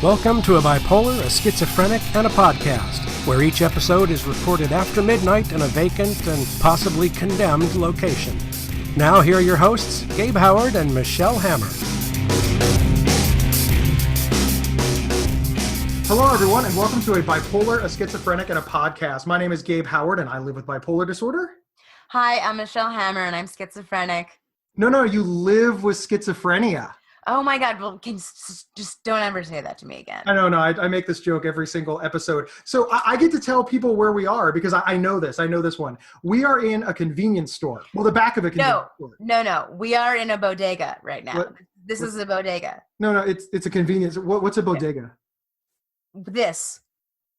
Welcome to a bipolar, a schizophrenic, and a podcast, where each episode is recorded after midnight in a vacant and possibly condemned location. Now here are your hosts, Gabe Howard and Michelle Hammer. Hello, everyone, and welcome to a bipolar, a schizophrenic, and a podcast. My name is Gabe Howard, and I live with bipolar disorder. Hi, I'm Michelle Hammer, and I'm schizophrenic. No, you live with schizophrenia. Oh my God, well, just don't ever say that to me again. I make this joke every single episode. So I get to tell people where we are because I know this one. We are in a convenience store. Well, the back of a convenience store. No. We are in a bodega right now. What? This is a bodega. No, it's a convenience. What's a bodega? This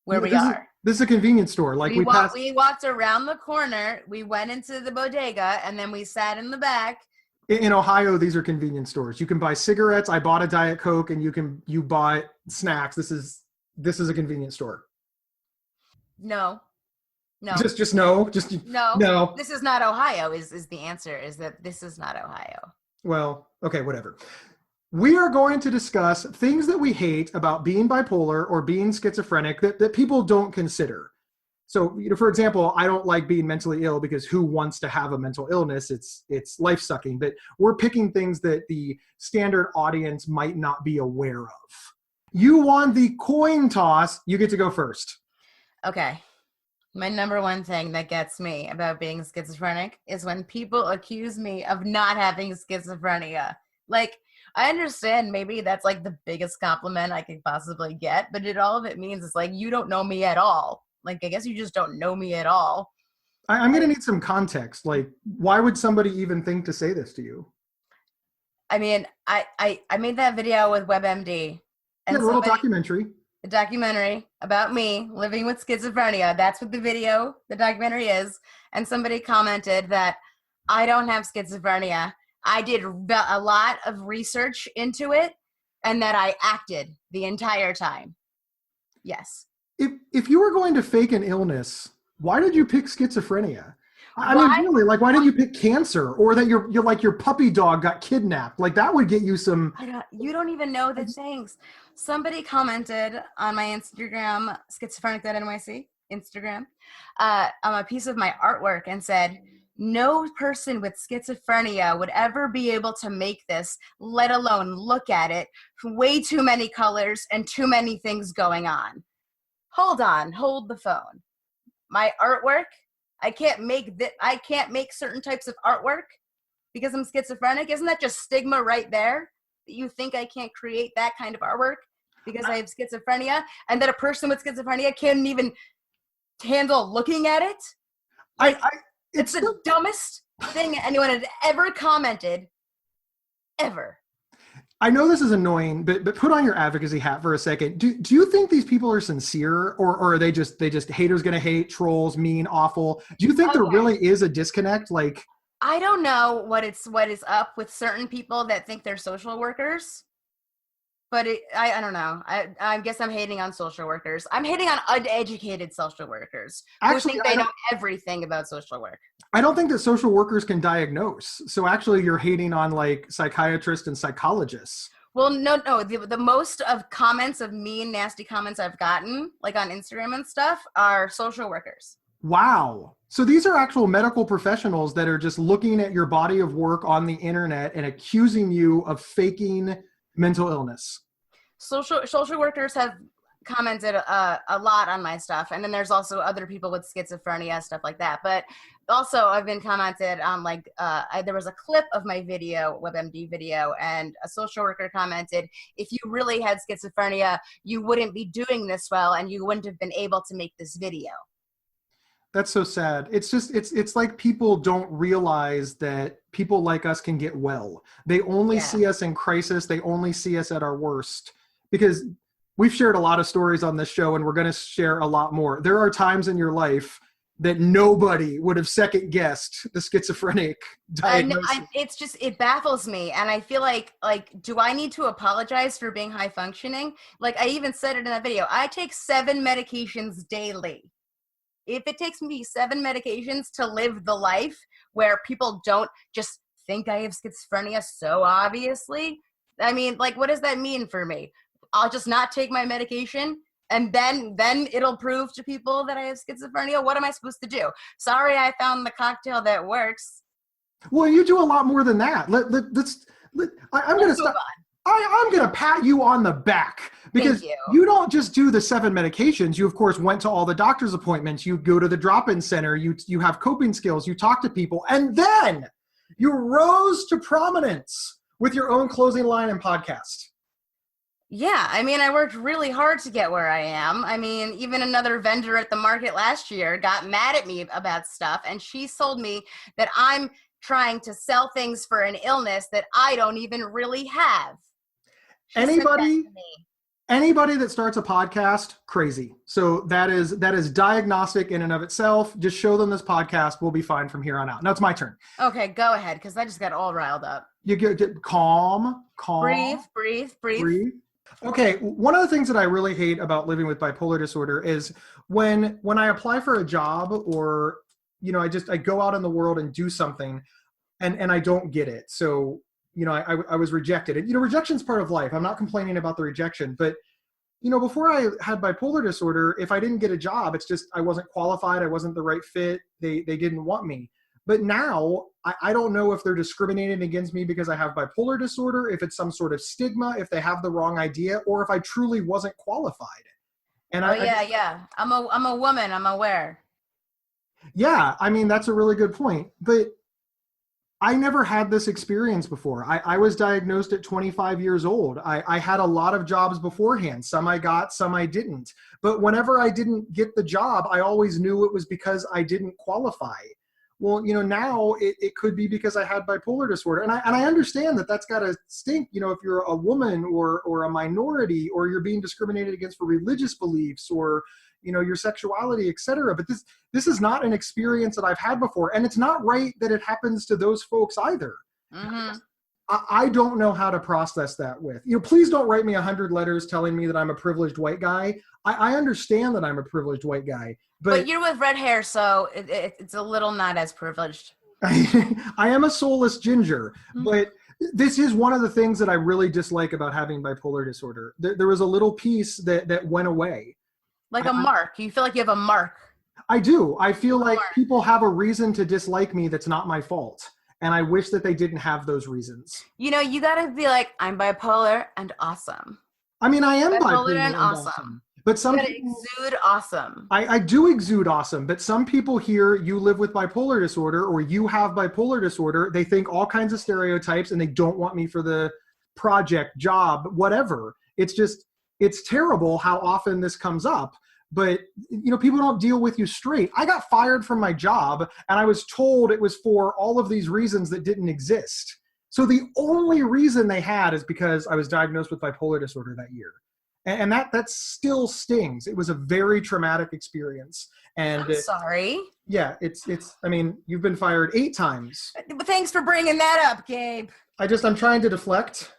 we are. This is a convenience store. Like we walked around the corner, we went into the bodega, and then we sat in the back. In Ohio, these are convenience stores. You can buy cigarettes. I bought a Diet Coke, and you buy snacks. This is a convenience store. No. Just no. No. This is not Ohio. Is the answer? Is that this is not Ohio? Well, okay, whatever. We are going to discuss things that we hate about being bipolar or being schizophrenic that people don't consider. So, for example, I don't like being mentally ill because who wants to have a mental illness? It's life-sucking. But we're picking things that the standard audience might not be aware of. You won the coin toss. You get to go first. Okay. My number one thing that gets me about being schizophrenic is when people accuse me of not having schizophrenia. Like, I understand maybe that's like the biggest compliment I could possibly get, but all of it means is like, you don't know me at all. Like, I guess you just don't know me at all. I'm going to need some context. Like, why would somebody even think to say this to you? I mean, I made that video with WebMD. And a little documentary. A documentary about me living with schizophrenia. That's what the documentary is. And somebody commented that I don't have schizophrenia. I did a lot of research into it and that I acted the entire time. Yes. If you were going to fake an illness, why did you pick schizophrenia? I mean, really, like, why didn't you pick cancer or that your puppy dog got kidnapped? Like, that would get you some. You don't even know the things. Somebody commented on my Instagram, schizophrenic.nyc, Instagram, on a piece of my artwork and said, no person with schizophrenia would ever be able to make this, let alone look at it. Way too many colors and too many things going on. Hold the phone. My artwork, I can't make certain types of artwork because I'm schizophrenic. Isn't that just stigma right there? That you think I can't create that kind of artwork because I have schizophrenia, and that a person with schizophrenia can't even handle looking at it? It's the dumbest thing anyone had ever commented, ever. I know this is annoying, but put on your advocacy hat for a second. Do you think these people are sincere, or are they just haters gonna hate, trolls, mean, awful? Do you think there really is a disconnect? Like, I don't know what is up with certain people that think they're social workers, but I don't know. I guess I'm hating on social workers. I'm hating on uneducated social workers who think they know everything about social work. I don't think that social workers can diagnose. So actually you're hating on like psychiatrists and psychologists. Well, no. The most of comments of mean, nasty comments I've gotten, like on Instagram and stuff, are social workers. Wow. So these are actual medical professionals that are just looking at your body of work on the internet and accusing you of faking mental illness. Social workers have commented a lot on my stuff, and then there's also other people with schizophrenia, stuff like that. But also I've been commented on, like, there was a clip of my video, WebMD video, and a social worker commented, if you really had schizophrenia, you wouldn't be doing this well, and you wouldn't have been able to make this video. That's so sad. It's just, it's like people don't realize that people like us can get well. They only see us in crisis. They only see us at our worst, because we've shared a lot of stories on this show and we're going to share a lot more. There are times in your life that nobody would have second guessed the schizophrenic diagnosis. It baffles me. And I feel like, do I need to apologize for being high functioning? Like, I even said it in that video, I take 7 medications daily. If it takes me 7 medications to live the life where people don't just think I have schizophrenia so obviously, I mean, like, what does that mean for me? I'll just not take my medication and then it'll prove to people that I have schizophrenia? What am I supposed to do? Sorry, I found the cocktail that works. Well, you do a lot more than that. I'm going to stop. I'm going to pat you on the back because you don't just do the 7 medications. You, of course, went to all the doctor's appointments. You go to the drop-in center. You have coping skills. You talk to people. And then you rose to prominence with your own closing line and podcast. Yeah, I mean, I worked really hard to get where I am. I mean, even another vendor at the market last year got mad at me about stuff, and she told me that I'm trying to sell things for an illness that I don't even really have. Anybody that starts a podcast, crazy. So that is diagnostic in and of itself. Just show them this podcast. We'll be fine from here on out. Now it's my turn. Okay, go ahead, because I just got all riled up. You get calm. Breathe. Okay, one of the things that I really hate about living with bipolar disorder is when I apply for a job or, I go out in the world and do something and I don't get it. So, I was rejected. And, rejection is part of life. I'm not complaining about the rejection, but, before I had bipolar disorder, if I didn't get a job, it's just I wasn't qualified. I wasn't the right fit. They didn't want me. But now I don't know if they're discriminating against me because I have bipolar disorder, if it's some sort of stigma, if they have the wrong idea, or if I truly wasn't qualified. And yeah. I'm a woman. I'm aware. Yeah, I mean, that's a really good point. But I never had this experience before. I was diagnosed at 25 years old. I had a lot of jobs beforehand. Some I got, some I didn't. But whenever I didn't get the job, I always knew it was because I didn't qualify. Well, now it could be because I had bipolar disorder. And I understand that that's got to stink, if you're a woman or a minority, or you're being discriminated against for religious beliefs or, your sexuality, et cetera. But this is not an experience that I've had before. And it's not right that it happens to those folks either. Mm-hmm. I don't know how to process that with. Please don't write me 100 letters telling me that I'm a privileged white guy. I understand that I'm a privileged white guy. But you're with red hair, so it's a little not as privileged. I am a soulless ginger, but this is one of the things that I really dislike about having bipolar disorder. There was a little piece that went away. Like a mark. You feel like you have a mark. I do. I feel like people have a reason to dislike me that's not my fault. And I wish that they didn't have those reasons. You got to be like, I'm bipolar and awesome. I mean, I am bipolar and awesome. But some people exude awesome. I do exude awesome, but some people hear you live with bipolar disorder or you have bipolar disorder. They think all kinds of stereotypes and they don't want me for the project, job, whatever. It's terrible how often this comes up, but people don't deal with you straight. I got fired from my job and I was told it was for all of these reasons that didn't exist. So the only reason they had is because I was diagnosed with bipolar disorder that year. And that still stings. It was a very traumatic experience. And I'm sorry. Yeah, I mean, you've been fired 8 times. Thanks for bringing that up, Gabe. I'm trying to deflect.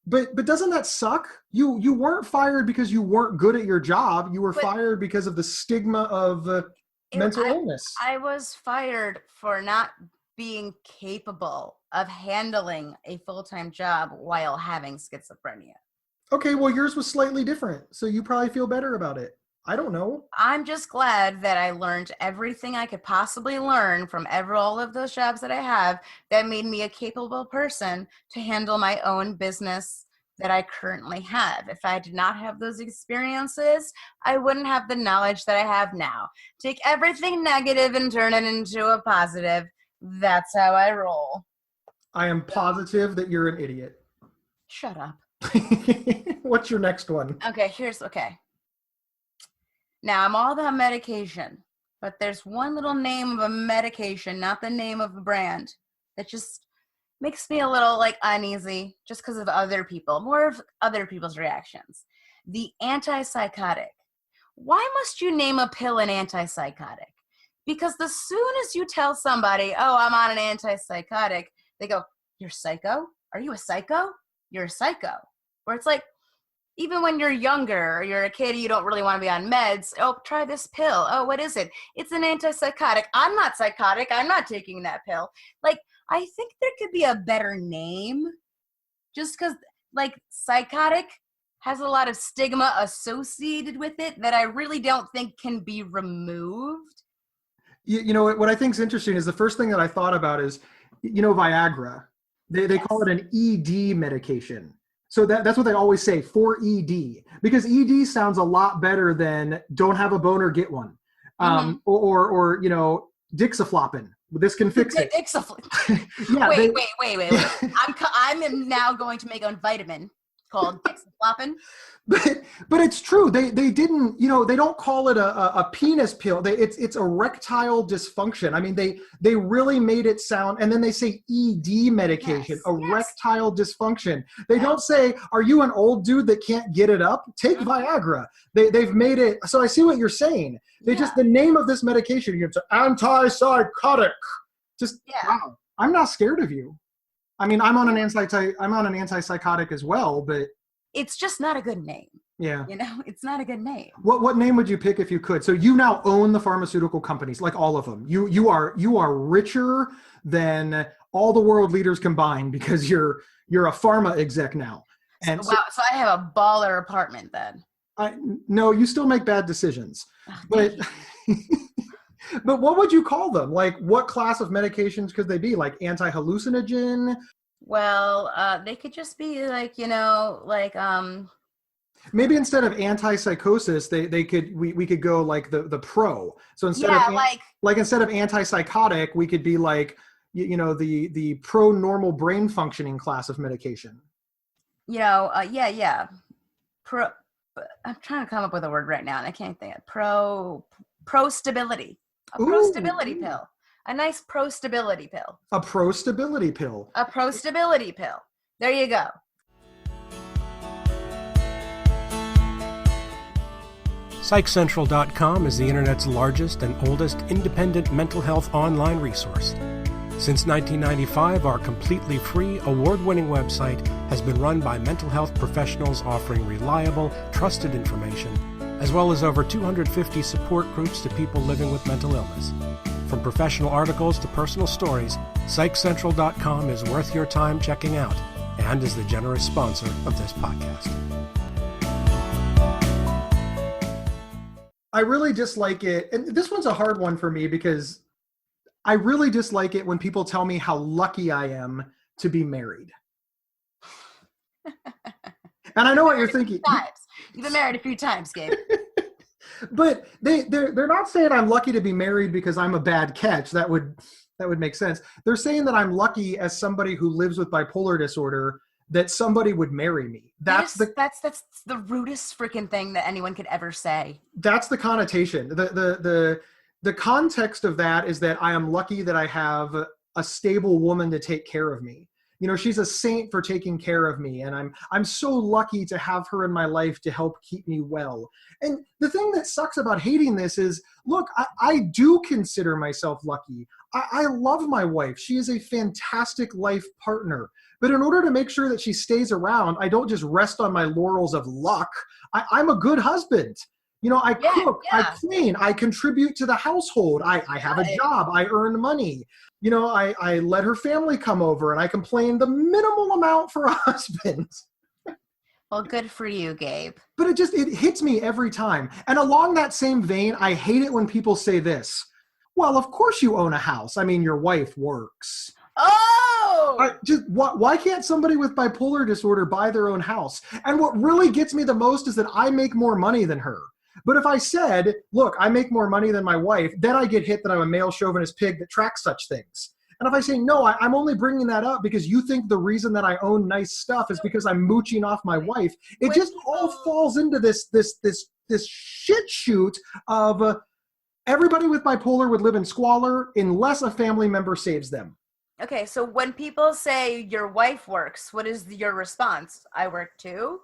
But doesn't that suck? You weren't fired because you weren't good at your job. You were fired because of the stigma of mental illness. I was fired for not being capable of handling a full-time job while having schizophrenia. Okay, well, yours was slightly different, so you probably feel better about it. I don't know. I'm just glad that I learned everything I could possibly learn from all of those jobs that I have that made me a capable person to handle my own business that I currently have. If I did not have those experiences, I wouldn't have the knowledge that I have now. Take everything negative and turn it into a positive. That's how I roll. I am positive that you're an idiot. Shut up. What's your next one? Okay. Now, I'm all about medication, but there's one little name of a medication, not the name of a brand, that just makes me a little uneasy just because of other people, more of other people's reactions. The anti-psychotic. Why must you name a pill an anti-psychotic? Because the soon as you tell somebody, oh, I'm on an anti-psychotic, they go, you're psycho? Are you a psycho? You're a psycho. Where it's like, even when you're younger or you're a kid, you don't really want to be on meds. Oh, try this pill. Oh, what is it? It's an antipsychotic. I'm not psychotic. I'm not taking that pill. I think there could be a better name just because, psychotic has a lot of stigma associated with it that I really don't think can be removed. You know, what I think is interesting is the first thing that I thought about is, Viagra. They call it an ED medication. So that's what they always say, for ED, because ED sounds a lot better than don't have a boner, get one. Or Dixafloppin. This can fix it. Yeah, wait. I'm now going to make a vitamin called Dixafloppin. But it's true. They didn't, they don't call it a penis pill. It's erectile dysfunction. I mean, they really made it sound, and then they say ED medication, erectile dysfunction. They don't say, are you an old dude that can't get it up? Take Viagra. They've made it. So I see what you're saying. The name of this medication, it's anti-psychotic. Wow. I'm not scared of you. I mean, I'm on an anti-psychotic as well, but it's just not a good name. Yeah. It's not a good name. What name would you pick if you could? So you now own the pharmaceutical companies, like all of them. You are richer than all the world leaders combined because you're a pharma exec now. And so I have a baller apartment then. No, you still make bad decisions. But but what would you call them? Like, what class of medications could they be? Like anti-hallucinogen? Well, they could just be like, maybe instead of anti-psychosis, we could go like the pro. So instead of instead of anti-psychotic, we could be like, the pro-normal brain functioning class of medication. Pro. I'm trying to come up with a word right now, and I can't think of pro-stability. A pro-stability pill. A nice pro-stability pill. A pro-stability pill. A pro-stability pill. There you go. PsychCentral.com is the internet's largest and oldest independent mental health online resource. Since 1995, our completely free, award-winning website has been run by mental health professionals offering reliable, trusted information, as well as over 250 support groups to people living with mental illness. From professional articles to personal stories, PsychCentral.com is worth your time checking out and is the generous sponsor of this podcast. I really dislike it, and this one's a hard one for me because I really dislike it when people tell me how lucky I am to be married. And I know what you're thinking. You've been married a few times, Gabe. But they're not saying I'm lucky to be married because I'm a bad catch. That would make sense. They're saying that I'm lucky as somebody who lives with bipolar disorder that somebody would marry me. That's the rudest freaking thing that anyone could ever say. That's the connotation. The context of that is that I am lucky that I have a stable woman to take care of me. She's a saint for taking care of me, and I'm so lucky to have her in my life to help keep me well. And the thing that sucks about hating this is, look, I do consider myself lucky. I love my wife. She is a fantastic life partner. But in order to make sure that she stays around, I don't just rest on my laurels of luck. I'm a good husband. I cook, I clean, I contribute to the household. I have a job, I earn money. I let her family come over, and I complain the minimal amount for a husband. Well, good for you, Gabe. But it hits me every time. And along that same vein, I hate it when people say this. Well, of course you own a house. I mean, your wife works. Oh! Why can't somebody with bipolar disorder buy their own house? And what really gets me the most is that I make more money than her. But if I said, look, I make more money than my wife, then I get hit that I'm a male chauvinist pig that tracks such things. And if I say, no, I'm only bringing that up because you think the reason that I own nice stuff is because I'm mooching off my wife, it just all falls into this shit shoot of everybody with bipolar would live in squalor unless a family member saves them. Okay, so when people say your wife works, what is your response? I work too?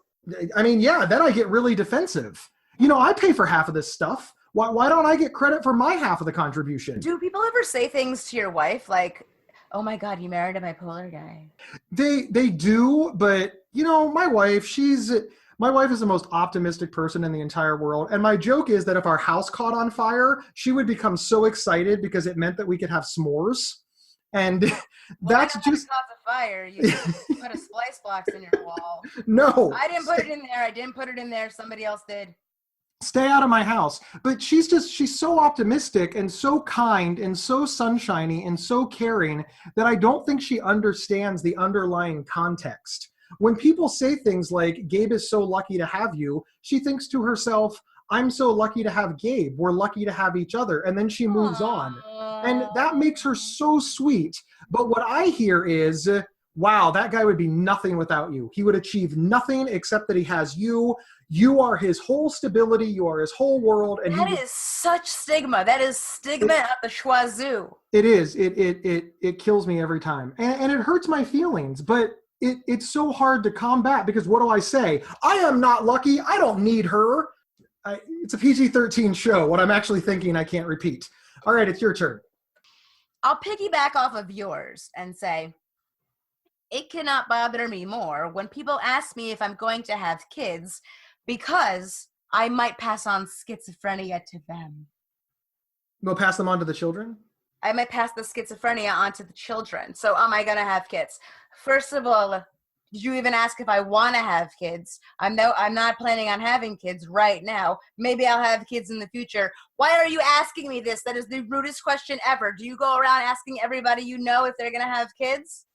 I mean, yeah, then I get really defensive. I pay for half of this stuff. Why don't I get credit for my half of the contribution? Do people ever say things to your wife like, oh my God, you married a bipolar guy? They do, but my wife is the most optimistic person in the entire world. And my joke is that if our house caught on fire, she would become so excited because it meant that we could have s'mores. And Well, that's I know how to just cause a fire. You put a splice box in your wall. no. I didn't put it in there. I didn't put it in there. Somebody else did. Stay out of my house. But she's so optimistic and so kind and so sunshiny and so caring that I don't think she understands the underlying context. When people say things like, Gabe is so lucky to have you, she thinks to herself, I'm so lucky to have Gabe. We're lucky to have each other. And then she moves on. And that makes her so sweet. But what I hear is, wow, that guy would be nothing without you. He would achieve nothing except that he has you. You are his whole stability. You are his whole world. And that is such stigma. That is stigma at the schwazoo. It is. It kills me every time. And it hurts my feelings. But it's so hard to combat because what do I say? I am not lucky. I don't need her. It's a PG-13 show. What I'm actually thinking I can't repeat. All right, it's your turn. I'll piggyback off of yours and say, it cannot bother me more when people ask me if I'm going to have kids because I might pass on schizophrenia to them. We'll pass them on to the children? I might pass the schizophrenia on to the children. So am I going to have kids? First of all, did you even ask if I want to have kids? I'm not planning on having kids right now. Maybe I'll have kids in the future. Why are you asking me this? That is the rudest question ever. Do you go around asking everybody you know if they're going to have kids?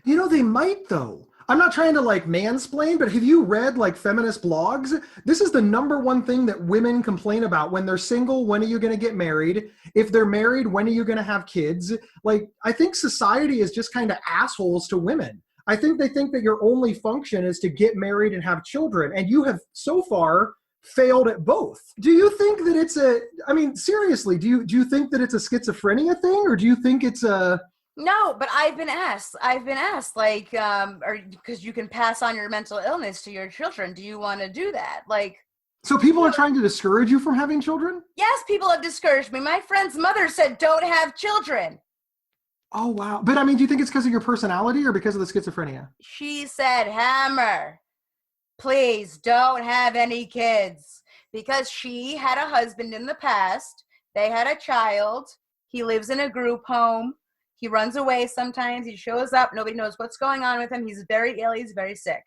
You know, they might though. I'm not trying to like mansplain, but have you read like feminist blogs? This is the number one thing that women complain about when they're single. When are you going to get married? If they're married, when are you going to have kids? Like, I think society is just kind of assholes to women. I think they think that your only function is to get married and have children. And you have so far failed at both. Do you think that seriously, do you think that it's a schizophrenia thing, or do you think it's a... No, but I've been asked like, or because you can pass on your mental illness to your children. Do you want to do that? Like, so people are trying to discourage you from having children? Yes, people have discouraged me. My friend's mother said, don't have children. Oh, wow. But I mean, do you think it's because of your personality or because of the schizophrenia? She said, Hammer, please don't have any kids. Because she had a husband in the past. They had a child. He lives in a group home. He runs away sometimes. He shows up. Nobody knows what's going on with him. He's very ill. He's very sick.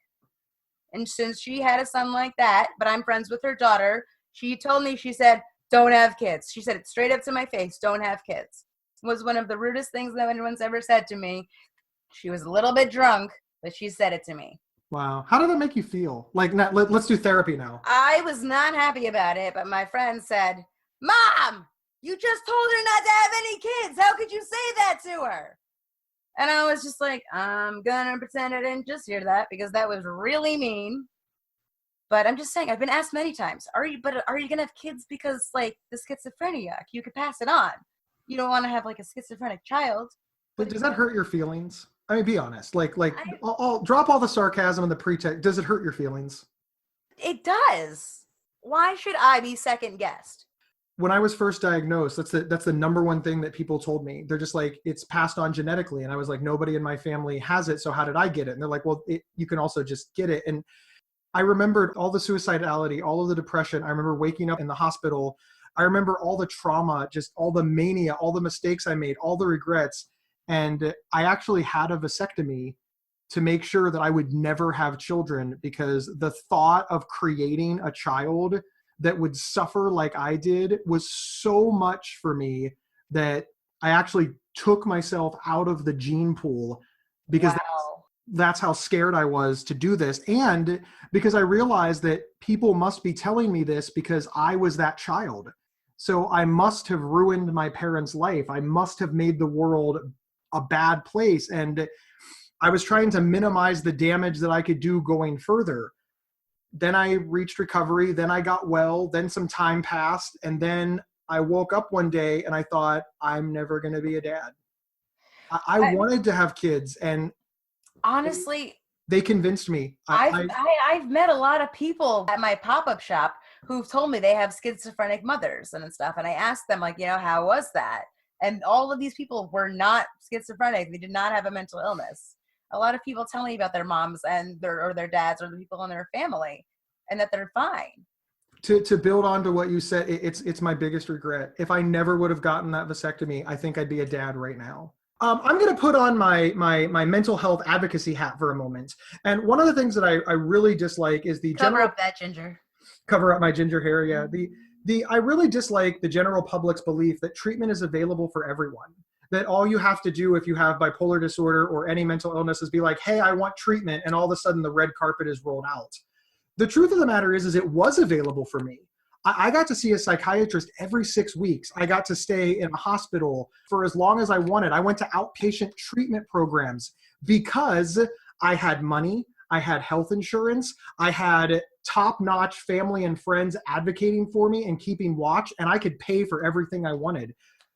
And since she had a son like that, but I'm friends with her daughter, she told me, she said, don't have kids. She said it straight up to my face, don't have kids. It was one of the rudest things that anyone's ever said to me. She was a little bit drunk, but she said it to me. Wow. How did that make you feel? Like, let's do therapy now. I was not happy about it, but my friend said, Mom, you just told her not to have any kids. How could you say that to her? And I was just like, I'm going to pretend I didn't just hear that because that was really mean. But I'm just saying, I've been asked many times, are you going to have kids because, like, the schizophrenia, you could pass it on. You don't want to have, like, a schizophrenic child. But does that hurt your feelings? I mean, be honest. I'll drop all the sarcasm and the pretext. Does it hurt your feelings? It does. Why should I be second guessed? When I was first diagnosed, that's the number one thing that people told me. They're just like, it's passed on genetically. And I was like, nobody in my family has it. So how did I get it? And they're like, well, you can also just get it. And I remembered all the suicidality, all of the depression. I remember waking up in the hospital. I remember all the trauma, just all the mania, all the mistakes I made, all the regrets. And I actually had a vasectomy to make sure that I would never have children, because the thought of creating a child that would suffer like I did was so much for me that I actually took myself out of the gene pool, because that's how scared I was to do this. And because I realized that people must be telling me this because I was that child. So I must have ruined my parents' life. I must have made the world a bad place. And I was trying to minimize the damage that I could do going further. Then I reached recovery. Then I got well. Then some time passed. And then I woke up one day and I thought, I'm never going to be a dad. I wanted to have kids. And honestly, they convinced me. I've met a lot of people at my pop-up shop who've told me they have schizophrenic mothers and stuff. And I asked them, like, how was that? And all of these people were not schizophrenic. They did not have a mental illness. A lot of people tell me about their moms and their dads or the people in their family, and that they're fine. To build on to what you said, it's my biggest regret. If I never would have gotten that vasectomy, I think I'd be a dad right now. I'm going to put on my mental health advocacy hat for a moment. And one of the things that I really dislike is the Cover up that ginger. Cover up my ginger hair, yeah. I really dislike the general public's belief that treatment is available for everyone. That all you have to do if you have bipolar disorder or any mental illness is be like, hey, I want treatment, and all of a sudden the red carpet is rolled out. The truth of the matter is it was available for me. I got to see a psychiatrist every 6 weeks. I got to stay in a hospital for as long as I wanted. I went to outpatient treatment programs because I had money, I had health insurance, I had top-notch family and friends advocating for me and keeping watch, and I could pay for everything I wanted.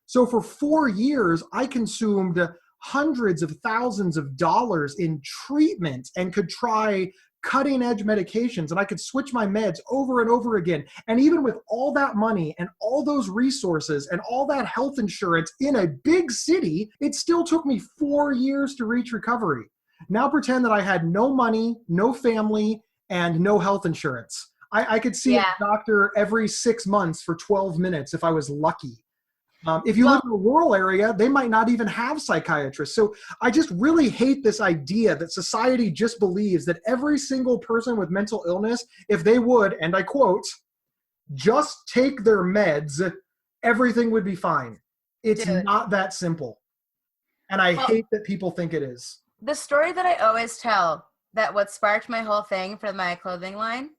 So for 4 years, I consumed hundreds of thousands of dollars in treatment and could try cutting-edge medications, and I could switch my meds over and over again. And even with all that money and all those resources and all that health insurance in a big city, it still took me 4 years to reach recovery. Now pretend that I had no money, no family, and no health insurance. I could see a doctor every 6 months for 12 minutes if I was lucky. If you live in a rural area, they might not even have psychiatrists. So I just really hate this idea that society just believes that every single person with mental illness, if they would, and I quote, just take their meds, everything would be fine. It's not that simple. And I hate that people think it is. The story that I always tell, that what sparked my whole thing for my clothing line,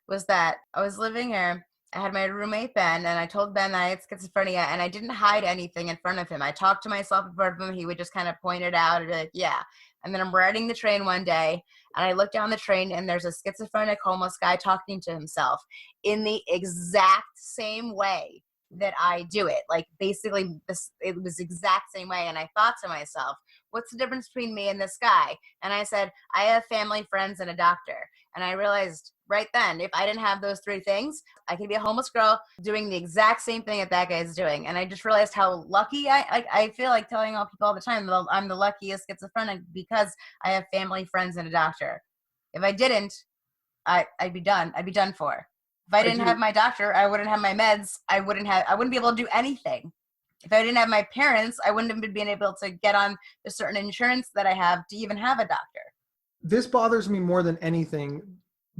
was that I was living here. I had my roommate, Ben, and I told Ben that I had schizophrenia, and I didn't hide anything in front of him. I talked to myself in front of him. He would just kind of point it out and be like, yeah. And then I'm riding the train one day, and I look down the train, and there's a schizophrenic homeless guy talking to himself in the exact same way that I do it. Like, basically, it was the exact same way. And I thought to myself, what's the difference between me and this guy? And I said, I have family, friends, and a doctor. And I realized right then, if I didn't have those three things, I could be a homeless girl doing the exact same thing that guy is doing. And I just realized how lucky I feel like telling all people all the time that I'm the luckiest schizophrenic because I have family, friends, and a doctor. If I didn't, I'd be done. I'd be done for. If I didn't have my doctor, I wouldn't have my meds. I wouldn't be able to do anything. If I didn't have my parents, I wouldn't have been able to get on the certain insurance that I have to even have a doctor. This bothers me more than anything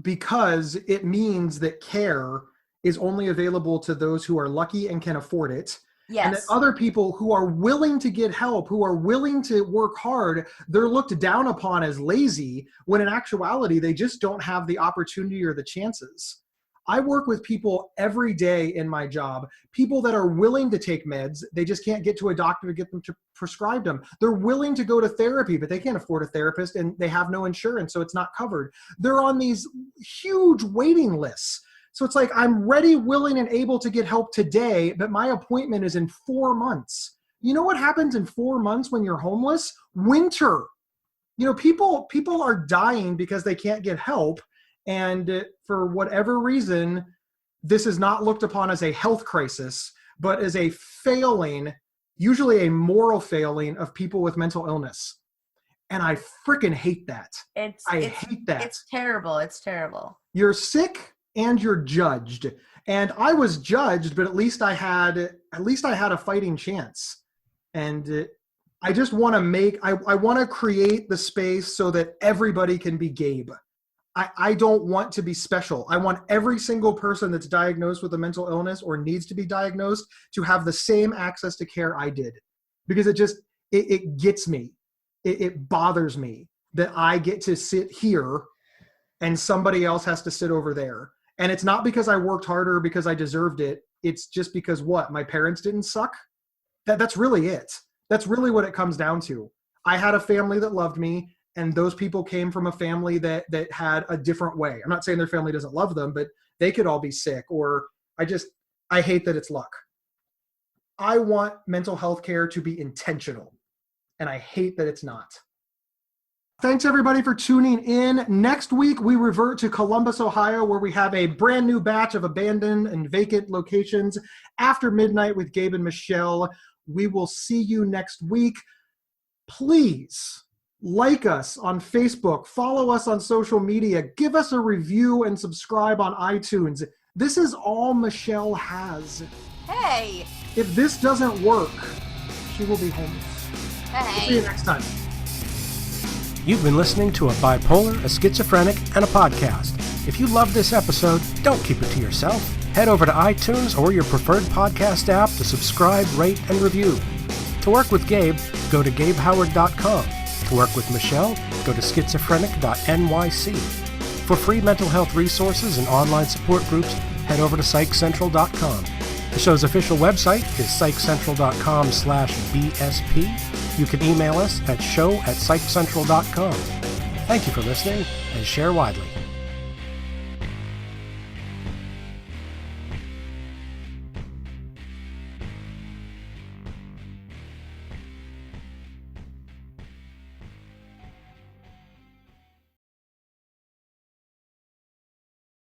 because it means that care is only available to those who are lucky and can afford it. Yes. And that other people who are willing to get help, who are willing to work hard, they're looked down upon as lazy, when in actuality, they just don't have the opportunity or the chances. I work with people every day in my job, people that are willing to take meds. They just can't get to a doctor to get them to prescribe them. They're willing to go to therapy, but they can't afford a therapist and they have no insurance, so it's not covered. They're on these huge waiting lists. So it's like, I'm ready, willing, and able to get help today, but my appointment is in 4 months. You know what happens in 4 months when you're homeless? Winter. You know, people are dying because they can't get help. And for whatever reason, this is not looked upon as a health crisis, but as a failing, usually a moral failing of people with mental illness. And I freaking hate that. I hate that. It's terrible. It's terrible. You're sick and you're judged. And I was judged, but at least I had a fighting chance. And I just want to I want to create the space so that everybody can be Gabe. I don't want to be special. I want every single person that's diagnosed with a mental illness or needs to be diagnosed to have the same access to care I did. Because it gets me. It bothers me that I get to sit here and somebody else has to sit over there. And it's not because I worked harder, because I deserved it. It's just because what? My parents didn't suck? That's really it. That's really what it comes down to. I had a family that loved me. And those people came from a family that had a different way. I'm not saying their family doesn't love them, but they could all be sick. Or I hate that it's luck. I want mental health care to be intentional. And I hate that it's not. Thanks everybody for tuning in. Next week, we revert to Columbus, Ohio, where we have a brand new batch of abandoned and vacant locations after midnight with Gabe and Michelle. We will see you next week. Please like us on Facebook, follow us on social media, give us a review and subscribe on iTunes. This is all Michelle has. Hey! If this doesn't work, she will be homeless. See you next time. You've been listening to a Bipolar, a Schizophrenic, and a podcast. If you love this episode, don't keep it to yourself. Head over to iTunes or your preferred podcast app to subscribe, rate, and review. To work with Gabe, go to gabehoward.com. To work with Michelle, go to schizophrenic.nyc. For free mental health resources and online support groups, head over to psychcentral.com. The show's official website is psychcentral.com/BSP. You can email us at show@psychcentral.com. Thank you for listening, and share widely.